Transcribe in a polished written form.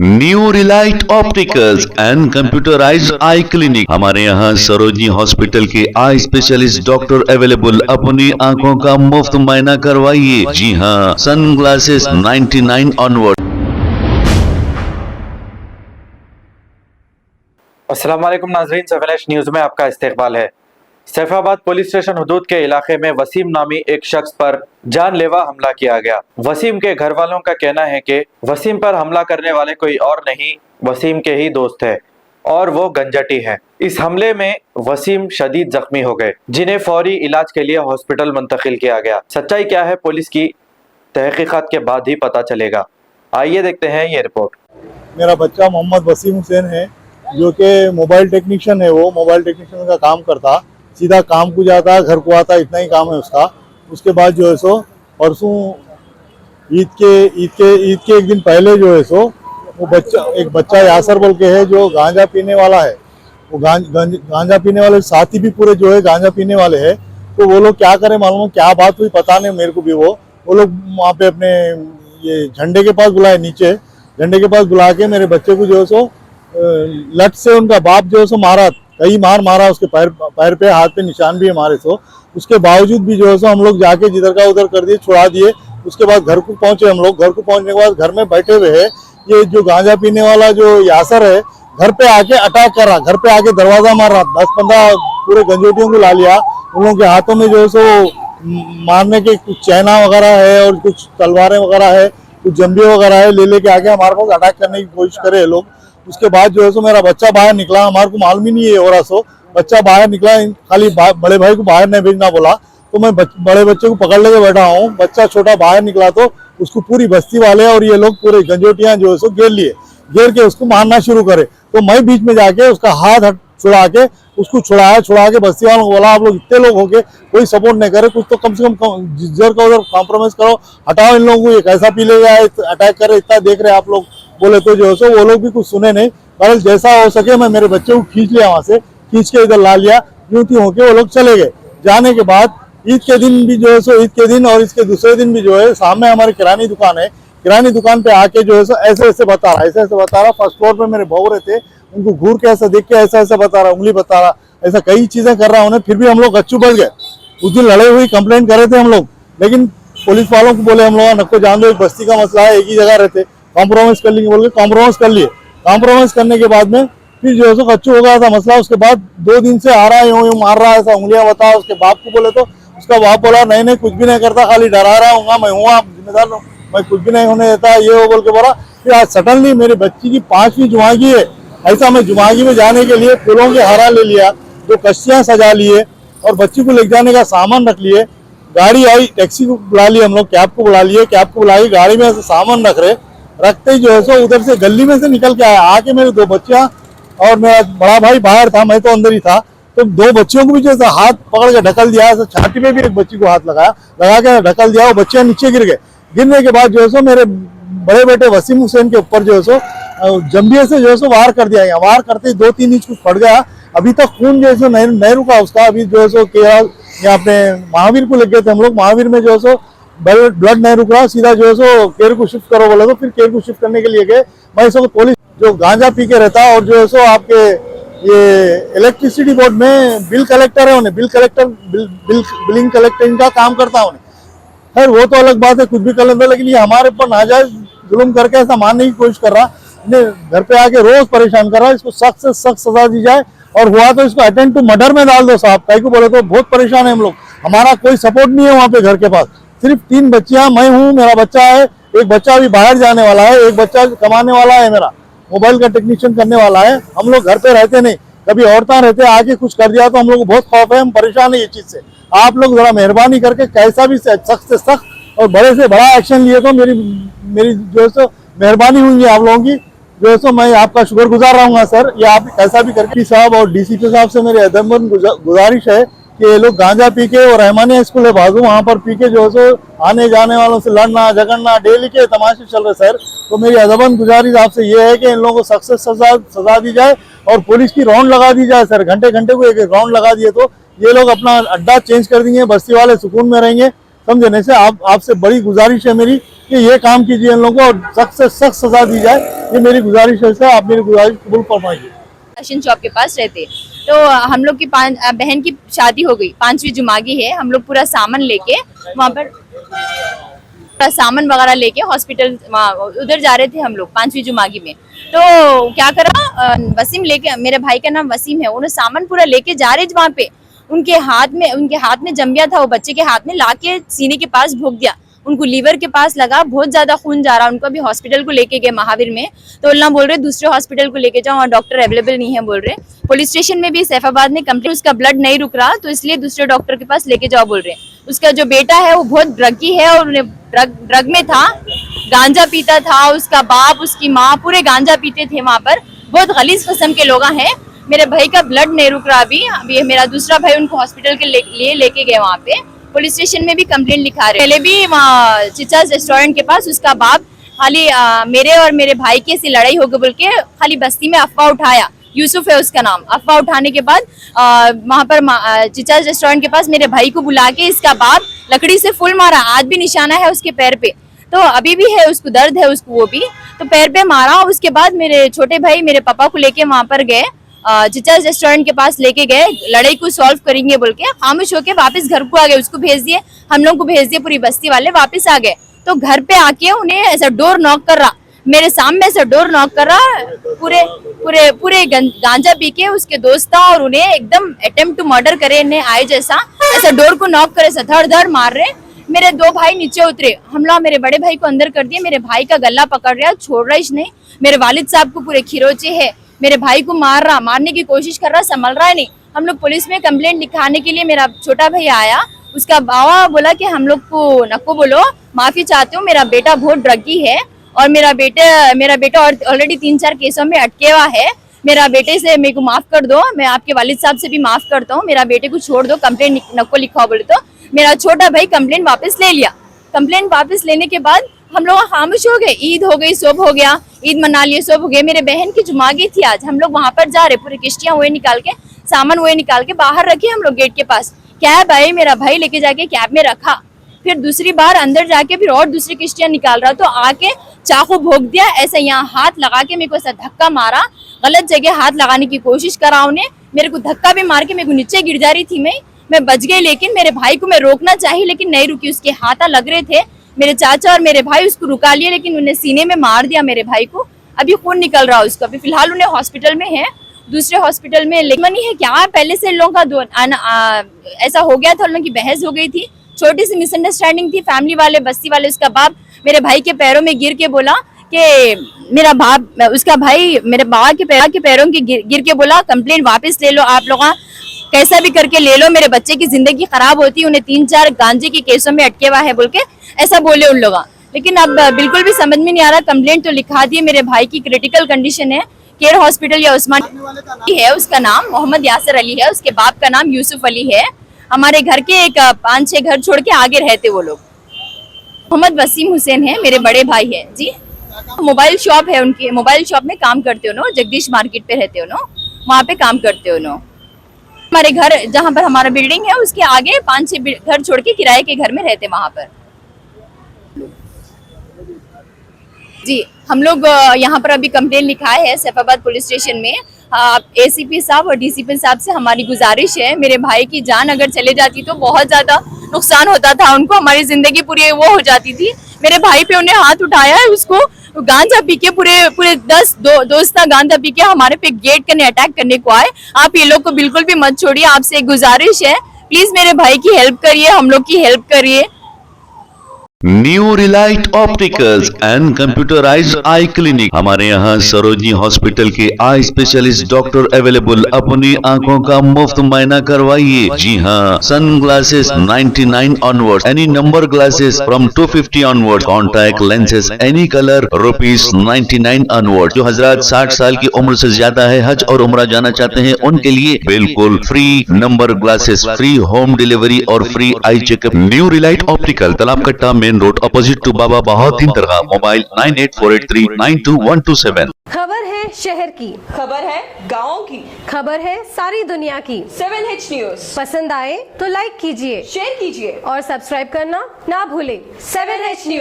New Relight opticals and computerised I clinic. हमारे यहाँ Sarojini hospital के आई स्पेशलिस्ट डॉक्टर अवेलेबल। अपनी आंखों का मुफ्त मुआयना करवाइए। जी हाँ, सन ग्लासेस 99 ऑनवर्ड। अस्सलाम वालेकुम नाज़रीन, सैफिश न्यूज़ में आपका इस्तकबाल है। सैफाबाद पुलिस स्टेशन हुदूद के इलाके में वसीम नामी एक शख्स पर जानलेवा हमला किया गया। वसीम के घर वालों का कहना है कि वसीम पर हमला करने वाले कोई और नहीं, वसीम के ही दोस्त है और वो गंजटी है। इस हमले में वसीम शदीद जख्मी हो गए, जिन्हें फौरी इलाज के लिए हॉस्पिटल मुंतकिल किया गया। सच्चाई क्या है, पुलिस की तहकीकात के बाद ही पता चलेगा। आइए देखते हैं ये रिपोर्ट। मेरा बच्चा मोहम्मद वसीम हुसैन है, जो कि मोबाइल टेक्नीशियन है। वो मोबाइल टेक्नीशियन का काम करता, सीधा काम को जाता, घर को आता, इतना ही काम है उसका। उसके बाद जो है सो परसों ईद के एक दिन पहले जो है सो वो एक बच्चा यासर बोल के है, जो गांजा पीने वाला है। वो गांजा पीने वाले साथी भी पूरे जो है गांजा पीने वाले हैं। तो वो लोग क्या करे मालूम, क्या बात हुई पता नहीं मेरे को भी। वो लोग वहाँ पे अपने ये झंडे के पास बुलाए, नीचे झंडे के पास बुला के मेरे बच्चे को जो है सो लट से उनका बाप जो है सो मारा, कई मारा उसके पैर पे, हाथ पे निशान भी है मारे सो। उसके बावजूद भी जो है सो हम लोग जाके जिधर का उधर कर दिए, छुड़ा दिए। उसके बाद घर को पहुंचे हम लोग। घर को पहुंचने के बाद घर में बैठे हुए है ये जो गांजा पीने वाला जो यासर है, घर पे आके अटैक कर रहा, घर पे आके दरवाजा मार रहा। 10-15 पूरे गंजोटियों को ला लिया। उन लोगों के हाथों में जो है सो मारने के कुछ चैना वगैरह है और कुछ तलवारें वगैरह है, कुछ जंबे वगैरह है, ले लेके आके हमारे पास अटैक करने की कोशिश करे लोग। उसके बाद जो है सो मेरा बच्चा बाहर निकला, हमारे को मालूम ही नहीं है हो रहा सो। बच्चा बाहर निकला, खाली बड़े भाई को बाहर नहीं भेजना बोला, तो मैं बड़े बच्चे को पकड़ लेके बैठा हूँ। बच्चा छोटा बाहर निकला तो उसको पूरी बस्ती वाले और ये लोग पूरे गंजोटियां जो है सो घेर के उसको मारना शुरू करे। तो मैं बीच में जाके उसका हाथ छुड़ा के उसको छुड़ा के बस्ती वालों को बोला, आप लोग इतने लोग होके कोई सपोर्ट नहीं करे, कुछ तो कम से कम जिधर का उधर कॉम्प्रोमाइज करो, हटाओ इन लोगों को, ये कैसा पी ले जाए, अटैक करे, इतना देख रहे आप लोग बोले। तो जो है सो वो लोग भी कुछ सुने नहीं। पर जैसा हो सके मैं मेरे बच्चे को खींच लिया, वहां से खींच के इधर ला लिया। यूं त्यों होके वो लोग चले गए। जाने के बाद ईद के दिन भी जो है सो, ईद के दिन और इसके दूसरे दिन भी जो है, सामने हमारी किरानी दुकान है, किरानी दुकान पे आके जो है सो ऐसे बता रहा। फर्स्ट फ्लोर पे मेरे बहू रहते, उनको घूर के ऐसा देख के ऐसा बता रहा, उंगली बता रहा, ऐसा कई चीजें कर रहा उन्हें। फिर भी हम लोग गच्चू बढ़ गए। उस दिन लड़े हुई कंप्लेंट कर रहे थे हम लोग, लेकिन पुलिस वालों को बोले हम लोग नको जान दो, एक बस्ती का मसला है, एक ही जगह रहते, कॉम्प्रोमाइज कर लेंगे बोल के कॉम्प्रोमाइज कर लिए। कॉम्प्रोमाइज करने के बाद में फिर जो है सो कच्चू हो गया था मसला। उसके बाद 2 दिन से आ रहा है, यूं मार रहा है, ऐसा उंगलियां बता। उसके बाप को बोले तो उसका बाप बोला नहीं कुछ भी नहीं करता, खाली डरा रहा हूँ, मैं हूँ जिम्मेदार, मैं कुछ भी नहीं होने देता, ये वो बोल के बोला। फिर आज सडनली मेरे बच्ची की 5वीं जुमागी है। ऐसा मैं जुमागी में जाने के लिए फूलों के हारा ले लिया, 2 कश्तियां सजा लिए और बच्ची को ले जाने का सामान रख लिए। गाड़ी आई, टैक्सी को बुला लिया हम लोग, कैब को बुला लिए, कैब को बुला के गाड़ी में ऐसे सामान रखते ही जो है सो उधर से गली में से निकल के आया। आके मेरे 2 बच्चियां और मेरा बड़ा भाई बाहर था, मैं तो अंदर ही था। तो 2 बच्चियों को भी जैसे हाथ पकड़ के ढकल दिया, ऐसे छाती पे भी एक बच्ची को हाथ लगा के ढकल दिया। वो बच्चियां नीचे गिर गए। गिरने के बाद जो है सो मेरे बड़े बेटे वसीम हुसैन के ऊपर जो है सो जंबिये से जो है सो वार कर दिया। वार करते ही 2-3 इंच कुछ पड़ गया। अभी तक खून जो है सो नहीं रुका उसका। अभी जो है सो यहाँ अपने महावीर को लग गए थे हम लोग, महावीर में जो है सो ब्लड नहीं रुक रहा। सीधा जो है सो केयर को शिफ्ट करो बोले, तो फिर केयर को शिफ्ट करने के लिए गए। मैं इसको पुलिस जो गांजा पी के रहता और जो है सो आपके ये इलेक्ट्रिसिटी बोर्ड में बिल कलेक्टर है, उन्हें बिलिंग कलेक्टिंग का काम करता उन्हें। खैर वो तो अलग बात है, कुछ भी कर लेता, लेकिन ये हमारे ऊपर नाजायज जुल्म करके ऐसा मानने की कोशिश कर रहा। घर पे आके रोज परेशान कर रहा। इसको सख्त से सख्त सजा दी जाए और हुआ तो इसको अटेंड टू मर्डर में डाल दो साहब। कहीं को बोले तो बहुत परेशान है हम लोग, हमारा कोई सपोर्ट नहीं है वहाँ पे। घर के पास सिर्फ 3 बच्चियां, मैं हूँ, मेरा बच्चा है, एक बच्चा अभी बाहर जाने वाला है, एक बच्चा कमाने वाला है, मेरा मोबाइल का टेक्नीशियन करने वाला है। हम लोग घर पे रहते नहीं, कभी औरतें रहते, आके कुछ कर दिया तो हम लोग को बहुत खौफ है, हम परेशान है ये चीज से। आप लोग जरा मेहरबानी करके कैसा भी सख्त से सख्त और बड़े से बड़ा एक्शन लिए तो मेरी जो है सो मेहरबानी हुई आप लोगों की, जो है सो मैं आपका शुक्रगुजार रहूंगा सर। ये आप कैसा भी करके साहब और डीसीपी साहब से मेरी अदमन गुजारिश है कि ये लोग गांजा पी के, और रहमानिया स्कूल है बाजू, वहाँ पर पी के जो है सो आने जाने वालों से लड़ना झगड़ना, डेली के तमाशे चल रहे सर। तो मेरी अदमन गुजारिश आपसे ये है कि इन लोगों को सख्त से सजा दी जाए और पुलिस की राउंड लगा दी जाए सर। घंटे को एक राउंड लगा दिए तो ये लोग अपना अड्डा चेंज कर देंगे, बस्ती वाले सुकून में रहेंगे। समझने से आपसे बड़ी गुजारिश है मेरी कि ये काम कीजिए इन लोगों को और सख्त से सख्त सजा दी जाए। ये मेरी गुजारिश है सर, आप मेरी गुजारिश कबूल फरमाइए। राशन शॉप के पास रहते, तो हम लोग की बहन की शादी हो गई, 5वीं जुमागी है। हम लोग पूरा सामान लेके वहाँ पर सामान वगैरह लेके हॉस्पिटल उधर जा रहे थे हम लोग 5वीं जुमागी में। तो क्या करा, वसीम लेके, मेरे भाई का नाम वसीम है, उन्हें सामान पूरा लेके जा रहे वहाँ पे उनके हाथ में जम गया था, वो बच्चे के हाथ में लाके सीने के पास भोग दिया, उनको लीवर के पास लगा, बहुत ज्यादा खून जा रहा, उनको अभी हॉस्पिटल को लेके गए महावीर में। तो उल्ला बोल रहे दूसरे हॉस्पिटल को लेके जाओ, वहाँ डॉक्टर अवेलेबल नहीं है बोल रहे। पुलिस स्टेशन में भी सैफाबाद में कंप्लेंट, उसका ब्लड नहीं रुक रहा तो इसलिए दूसरे डॉक्टर के पास लेके जाओ बोल रहे। उसका जो बेटा है वो बहुत ड्रगी है और ड्रग में था, गांजा पीता था, उसका बाप उसकी माँ पूरे गांजा पीते थे वहाँ पर, बहुत गलीज किस्म के लोग हैं। मेरे भाई का ब्लड नहीं रुक रहा अभी मेरा दूसरा भाई उनको हॉस्पिटल के लिए लेके गए वहाँ पे। पुलिस स्टेशन में भी कंप्लेंट लिखा रहे। पहले भी वहाँ चिचास रेस्टोरेंट के पास उसका बाप खाली मेरे और मेरे भाई की ऐसी लड़ाई हो गई बोल के खाली बस्ती में अफवाह उठाया, यूसुफ है उसका नाम। अफवाह उठाने के बाद वहाँ पर चिचास रेस्टोरेंट के पास मेरे भाई को बुला के इसका बाप लकड़ी से फुल मारा, आज भी निशाना है उसके पैर पे, तो अभी भी है, उसको दर्द है उसको, वो भी तो पैर पे मारा। उसके बाद मेरे छोटे भाई मेरे पापा को लेके वहाँ पर गए, चिचास रेस्टोरेंट के पास लेके गए, लड़ाई को सॉल्व करेंगे बोल के खामोश होके वापस घर को आ गए। उसको भेज दिए, हम लोग को भेज दिए, पूरी बस्ती वाले वापस आ गए। तो घर पे आके उन्हें ऐसा डोर नॉक कर रहा, मेरे सामने ऐसा डोर नॉक कर रहा, पूरे पूरे पूरे गांजा पी के उसके दोस्त था और उन्हें एकदम अटेम्प्ट टू मर्डर करे इन्हें आए जैसा, ऐसा डोर को नॉक करे, ऐसा धड़ धड़ मार रहे। मेरे 2 भाई नीचे उतरे, हमला मेरे बड़े भाई को अंदर कर दिया, मेरे भाई का गला पकड़ रहा, छोड़ रहा ही नहीं। मेरे वालिद साहब को पूरे खिरोचे है, मेरे भाई को मार रहा, मारने की कोशिश कर रहा, संभल रहा है नहीं। हम लोग पुलिस में कंप्लेंट लिखाने के लिए मेरा छोटा भाई आया, उसका बाबा बोला कि हम लोग को नको बोलो, माफी चाहते हो, मेरा बेटा बहुत ड्रगी है और मेरा बेटा ऑलरेडी 3-4 केसों में अटके हुआ है, मेरा बेटे से मेरे को माफ कर दो, मैं आपके वालिद साहब से भी माफ करता हूँ, मेरा बेटे को छोड़ दो, कंप्लेंट नको लिखाओ बोले। तो मेरा छोटा भाई कंप्लेंट वापस ले लिया। कंप्लेंट वापस लेने के बाद हम लोग खामोश हो गए, ईद हो गई, सब हो गया, ईद मना लिए, सब हो गए। मेरे बहन की जुमागी थी आज, हम लोग वहां पर जा रहे, पूरी किश्तियां हुए निकाल के, सामान हुए निकाल के बाहर रखे हम लोग गेट के पास। कैब आए, मेरा भाई लेके जाके कैब में रखा, फिर दूसरी बार अंदर जाके फिर और दूसरी किश्तियां निकाल रहा, तो आके चाकू भोंक दिया, ऐसा यहाँ हाथ लगा के मेरे को ऐसा धक्का मारा, गलत जगह हाथ लगाने की कोशिश करा उन्हें, मेरे को धक्का भी मार के मेरे को नीचे गिर जा रही थी, मैं बच गई। लेकिन मेरे भाई को मैं रोकना चाहिए लेकिन नहीं रुकी, उसके हाथ लग रहे थे, मेरे चाचा और मेरे भाई उसको रुका लिए लेकिन उन्हें सीने में मार दिया मेरे भाई को। अभी खून निकल रहा है उसको, अभी फिलहाल उन्हें हॉस्पिटल में है, दूसरे हॉस्पिटल में। लेकिन है क्या, पहले से इन लोगों का ऐसा हो गया था, उन लोगों की बहस हो गई थी, छोटी सी मिसअंडरस्टैंडिंग थी, फैमिली वाले बस्ती वाले। उसका बाप मेरे भाई के पैरों में गिर के बोला कि मेरा बाप, उसका भाई मेरे बाबा के पैरों के गिर के बोला कंप्लेंट वापस ले लो, आप लोग कैसा भी करके ले लो, मेरे बच्चे की जिंदगी खराब होती, उन्हें 3-4 गांजे के केसों में अटके हुआ है बोल के ऐसा बोले उन लोग। लेकिन अब बिल्कुल भी समझ में नहीं आ रहा, कंप्लेंट तो लिखा दिए, मेरे भाई की क्रिटिकल कंडीशन है, केयर हॉस्पिटल या उस्मान है, उसका नाम मोहम्मद यासिर अली है, उसके बाप का नाम यूसुफ अली है। हमारे घर के एक 5-6 घर छोड़ के आगे रहते वो लोग। मोहम्मद वसीम हुसैन है, मेरे बड़े भाई है जी। मोबाइल शॉप है उनकी, मोबाइल शॉप में काम करते हो नो, जगदीश मार्केट पे रहते हो नो, वहाँ पे काम करते हो नो। हमारे घर जहाँ पर हमारा बिल्डिंग है उसके आगे 5-6 घर छोड़ के किराए के घर में रहते वहाँ पर जी। हम लोग यहाँ पर अभी कंप्लेंट लिखा है सैफाबाद पुलिस स्टेशन में। एसीपी साहब और डीसीपी साहब से हमारी गुजारिश है, मेरे भाई की जान अगर चले जाती तो बहुत ज्यादा नुकसान होता था उनको, हमारी जिंदगी पूरी वो हो जाती थी। मेरे भाई पे उन्हें हाथ उठाया है, उसको गांजा पी के पूरे 10 दोस्त गांजा पी के हमारे पे गेट करने अटैक करने को आए। आप ये लोग को बिल्कुल भी मत छोड़िए, आपसे एक गुजारिश है, प्लीज मेरे भाई की हेल्प करिए, हम लोग की हेल्प करिए। New Relight opticals and computerised I clinic, हमारे यहाँ सरोजनी हॉस्पिटल के आई स्पेशलिस्ट डॉक्टर अवेलेबल, अपनी आंखों का मुफ्त मायना करवाइए। जी हाँ, sunglasses 99 onward, any number glasses from 250 onward, contact lenses any colour ₹99 onward. जो हजरात 60 साल की उम्र से ज्यादा है, हज और उम्रा जाना चाहते हैं, उनके लिए बिल्कुल free number glasses, free home delivery और free eye checkup. New relight optical, Talab Katta main road, opposite to Baba Bahauddin दरगाह। मोबाइल 9848392127। खबर है शहर की, खबर है गाँव की, खबर है सारी दुनिया की। 7H न्यूज पसंद आए तो लाइक कीजिए, शेयर कीजिए और सब्सक्राइब करना ना भूलें। 7H news.